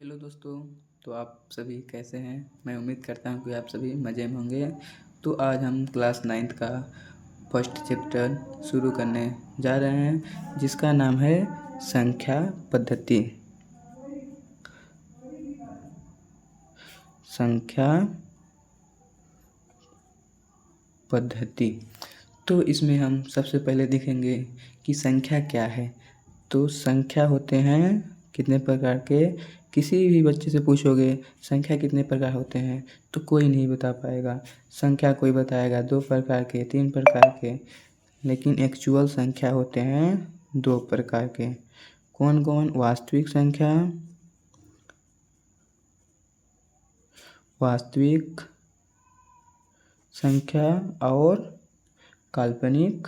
Hello दोस्तों। तो आप सभी कैसे हैं? मैं उम्मीद करता हूं कि आप सभी मज़े में होंगे। तो आज हम क्लास 9th का फर्स्ट चैप्टर शुरू करने जा रहे हैं, जिसका नाम है संख्या पद्धति। संख्या पद्धति। तो इसमें हम सबसे पहले देखेंगे कि संख्या क्या है। तो संख्या होते हैं कितने प्रकार के। किसी भी बच्चे से पूछोगे संख्या कितने प्रकार होते हैं तो कोई नहीं बता पाएगा। संख्या कोई बताएगा 2 प्रकार के, 3 प्रकार के, लेकिन एक्चुअल संख्या होते हैं 2 प्रकार के। कौन कौन? वास्तविक संख्या और काल्पनिक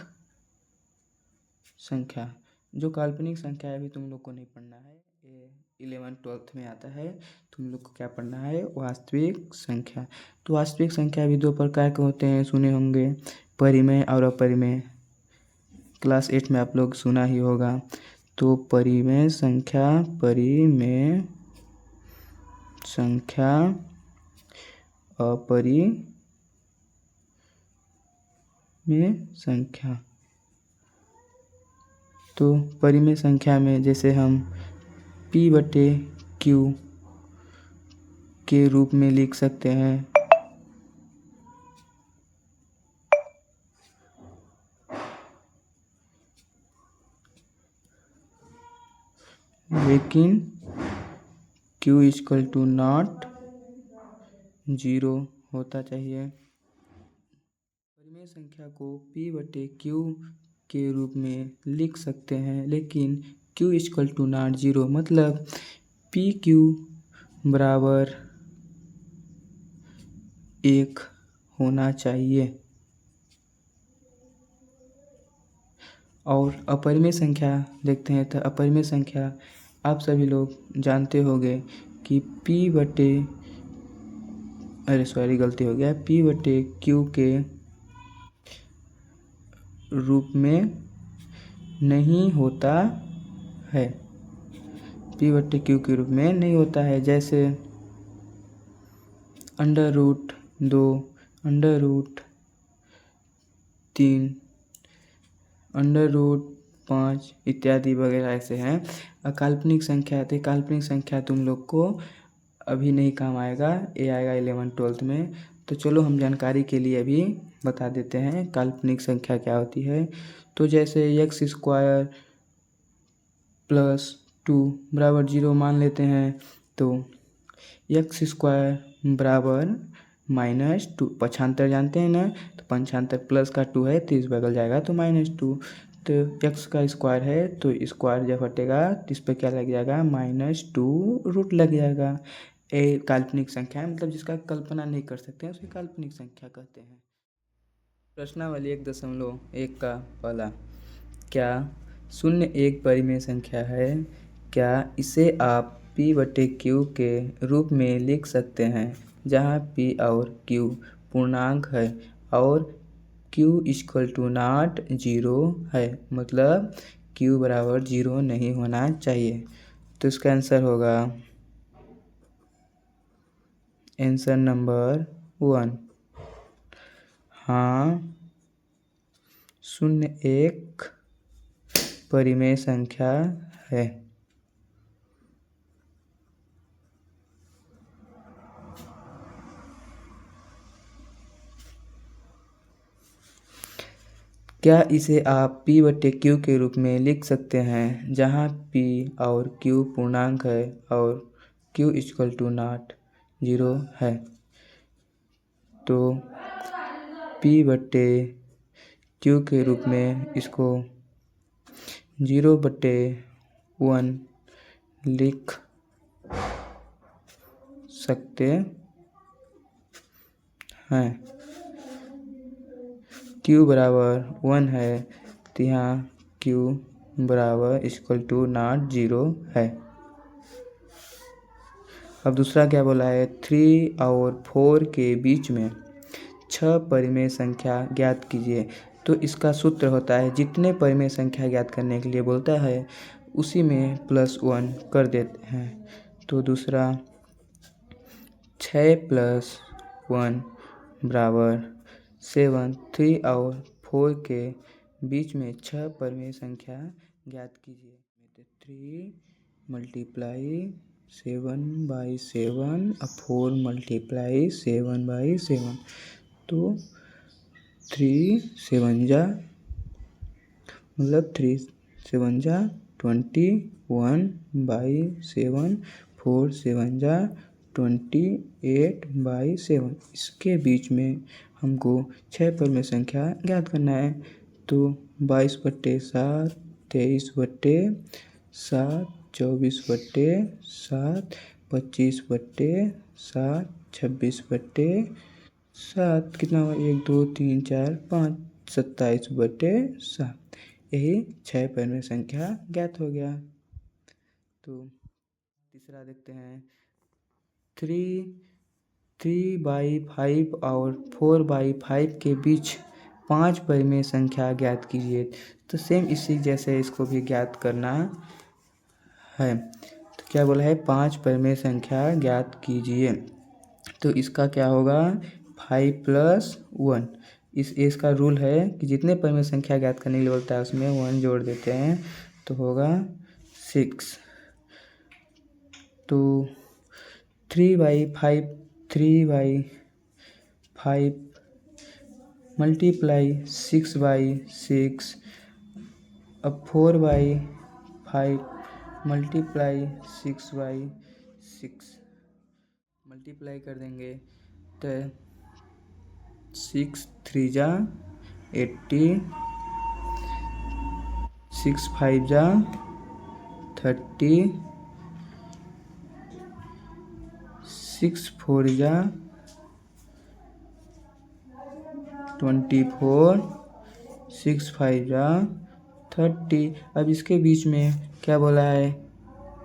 संख्या। जो काल्पनिक संख्या है अभी तुम लोग को नहीं पढ़ना है, ये 11th-12th में आता है। तुम लोग को क्या पढ़ना है? वास्तविक संख्या। तो वास्तविक संख्या भी 2 प्रकार के होते हैं, सुने होंगे, परिमेय और अपरिमेय। क्लास 8 में आप लोग सुना ही होगा। तो परिमेय संख्या, अपरिमेय संख्या। तो परिमेय संख्या में जैसे हम P/Q के रूप में लिख सकते हैं। लेकिन Q = नॉट 0 होता चाहिए। परिमेय संख्या को P/Q के रूप में लिख सकते हैं, लेकिन Q = नॉट 0, मतलब PQ बराबर 1 होना चाहिए। और अपरिमेय संख्या देखते हैं। तो अपरिमेय संख्या आप सभी लोग जानते होंगे कि P/Q के रूप में नहीं होता है। P/Q के रूप में नहीं होता है। जैसे √2, √3, √5 इत्यादि वगैरह ऐसे हैं। काल्पनिक संख्या। तो काल्पनिक संख्या तुम लोग को अभी नहीं काम आएगा, ये आएगा 11th-12th में। तो चलो हम जानकारी के लिए अभी बता देते हैं काल्पनिक संख्या क्या होती है। तो जैसे x² + 2 बराबर 0 मान लेते हैं। तो x² बराबर -2, पक्षांतर जानते हैं ना। तो पक्षांतर प्लस का 2 है तो इस बगल जाएगा तो -2। तो x का स्क्वायर है तो स्क्वायर जब हटेगा तो इस पर क्या लग जाएगा? -2 रूट लग जाएगा। ये काल्पनिक संख्या है, मतलब जिसका कल्पना नहीं कर सकते हैं उसे काल्पनिक संख्या कहते हैं। प्रश्नावली 1.1 का पहला, क्या 0 एक परिमेय संख्या है? क्या इसे आप P/Q के रूप में लिख सकते हैं, जहाँ P और Q पूर्णांक है और Q = नॉट 0 है, मतलब Q बराबर 0 नहीं होना चाहिए। तो इसका आंसर होगा आंसर नंबर 1। हाँ, 0 एक परिमेय संख्या है। क्या इसे आप P/Q के रूप में लिख सकते हैं, जहाँ P और Q पूर्णांक है और Q = नॉट 0 है? तो P/Q के रूप में इसको 0/1 लिख सकते हैं। Q बराबर 1 है तो यहाँ Q बराबर = नॉट 0 है। अब दूसरा क्या बोला है? 3 और 4 के बीच में 6 परिमेय संख्या ज्ञात कीजिए। तो इसका सूत्र होता है, जितने परिमेय संख्या ज्ञात करने के लिए बोलता है उसी में +1 कर देते हैं। तो दूसरा 6 + 1 बराबर 7। 3 और 4 के बीच में 6 परमेय संख्या ज्ञात कीजिए। 3 × 7/7 और 4 × 7/7। तो 3 7 जा मतलब 3 7 जा 21/7। 4 7 जा 28/7। इसके बीच में हमको 6 परमेय संख्या ज्ञात करना है। तो 22/7, 23/7, 24/7, 25/7, 26/7। कितना हुआ? 1 2 3 4 5, 27/7। यही 6 परमेय संख्या ज्ञात हो गया। तो तीसरा देखते हैं 3/5 और 4/5 के बीच 5 परमेय संख्या ज्ञात कीजिए। तो सेम इसी जैसे इसको भी ज्ञात करना है। तो क्या बोला है? 5 परमेय संख्या ज्ञात कीजिए। तो इसका क्या होगा? 5 + 1। इसका रूल है कि जितने परमेय संख्या ज्ञात करने के लिए बोलता है उसमें 1 जोड़ देते हैं तो होगा 6। तो 3/5 मल्टीप्लाई 6/6। अब 4/5 मल्टीप्लाई 6/6 मल्टीप्लाई कर देंगे तो 6 3 जा 80, 6 5 जा 30, 6 4 जा 24, 6 5 जा 30। अब इसके बीच में क्या बोला है?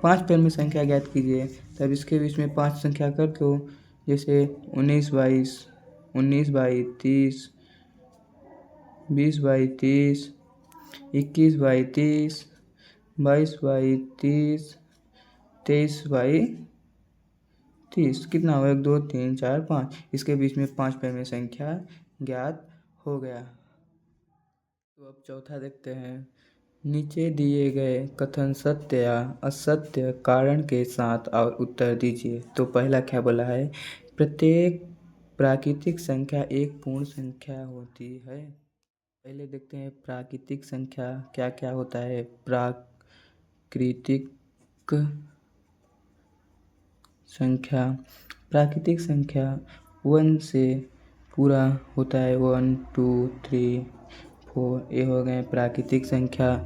5 परमेय संख्या ज्ञात कीजिए। तब इसके बीच में 5 संख्या कर दो। जैसे 19/22, 19/30, 20/30, 21/30, 22/30, 23/30। कितना हुआ? 1 2 3 4 5। इसके बीच में 5 परमेय संख्या ज्ञात हो गया। तो अब चौथा देखते हैं। नीचे दिए गए कथन सत्य या असत्य कारण के साथ और उत्तर दीजिए। तो पहला क्या बोला है? प्रत्येक प्राकृतिक संख्या एक पूर्ण संख्या होती है। पहले देखते हैं प्राकृतिक संख्या क्या क्या होता है। प्राकृतिक संख्या 1 से पूरा होता है। 1 2 3 4 ये हो गए प्राकृतिक संख्या।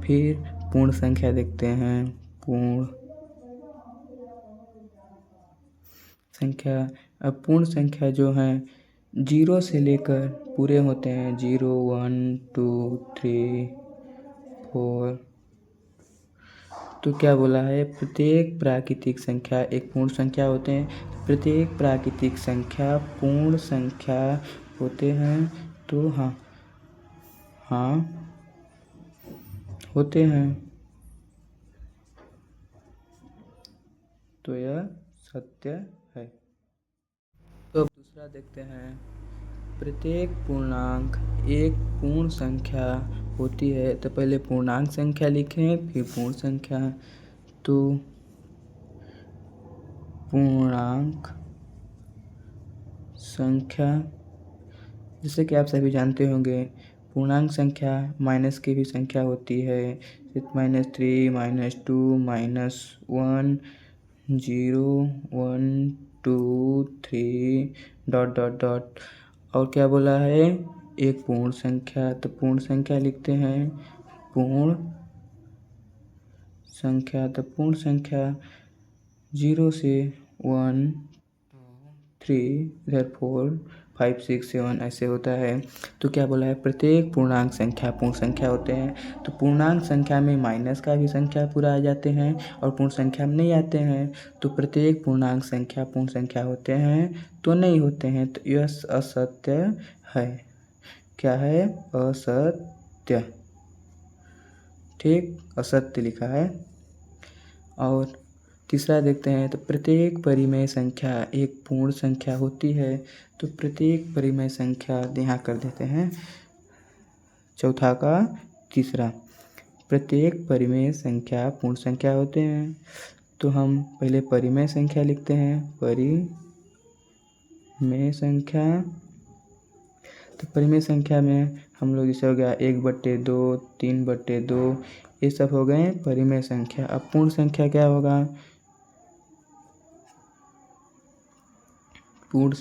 फिर पूर्ण संख्या देखते हैं। पूर्ण संख्या, अब पूर्ण संख्या जो है 0 से लेकर पूरे होते हैं। 0 1 2 3 4। तो क्या बोला है? प्रत्येक प्राकृतिक संख्या एक पूर्ण संख्या होते हैं। प्रत्येक प्राकृतिक संख्या पूर्ण संख्या होते हैं। तो हाँ होते हैं। तो यह सत्य है। तो अब दूसरा देखते हैं। प्रत्येक पूर्णांक एक पूर्ण संख्या होती है। तो पहले पूर्णांक संख्या लिखें फिर पूर्ण संख्या। तो पूर्णांक संख्या जैसे कि आप सभी जानते होंगे पूर्णांक संख्या माइनस की भी संख्या होती है। -3 -2 -1 0 1 2 3 ... और क्या बोला है? एक पूर्ण संख्या। तो पूर्ण संख्या लिखते हैं। पूर्ण संख्या, तो पूर्ण संख्या 0 से 1 2 3 इधर 4 5 6 7 ऐसे होता है। तो क्या बोला है? प्रत्येक पूर्णांक संख्या पूर्ण संख्या होते हैं। तो पूर्णांक संख्या में माइनस का भी संख्या पूरा आ जाते हैं और पूर्ण संख्या में नहीं आते हैं। तो प्रत्येक पूर्णांक संख्या पूर्ण संख्या होते हैं तो नहीं होते हैं। तो यह असत्य है। क्या है? असत्य। ठीक, असत्य लिखा है। और तीसरा देखते हैं, तो प्रत्येक परिमेय संख्या एक पूर्ण संख्या होती है। तो प्रत्येक परिमेय संख्या यहाँ कर देते हैं, चौथा का तीसरा, प्रत्येक परिमेय संख्या पूर्ण संख्या होते हैं। तो हम पहले परिमेय संख्या लिखते हैं, परिमेय संख्या। तो परिमेय संख्या में हम लोग जैसे हो गया 1/2, 3/2, ये सब हो गए परिमेय संख्या। अब पूर्ण संख्या क्या होगा? पूर्ण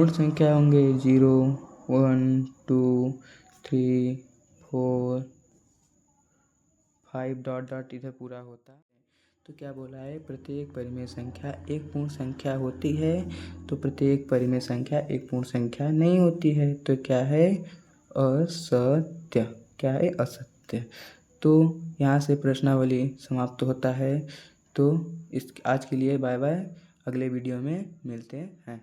संख्या होंगे 0, 1, 2, 3, 4, 5 डॉट डॉट इधर पूरा होता है। तो क्या बोला है? प्रत्येक परिमेय संख्या एक पूर्ण संख्या होती है। तो प्रत्येक परिमेय संख्या एक पूर्ण संख्या नहीं होती है। तो क्या है? असत्य। क्या है? असत्य। तो यहाँ से प्रश्नावली समाप्त होता है। तो आज के लिए बाय बाय, अगले वीडियो में मिलते हैं।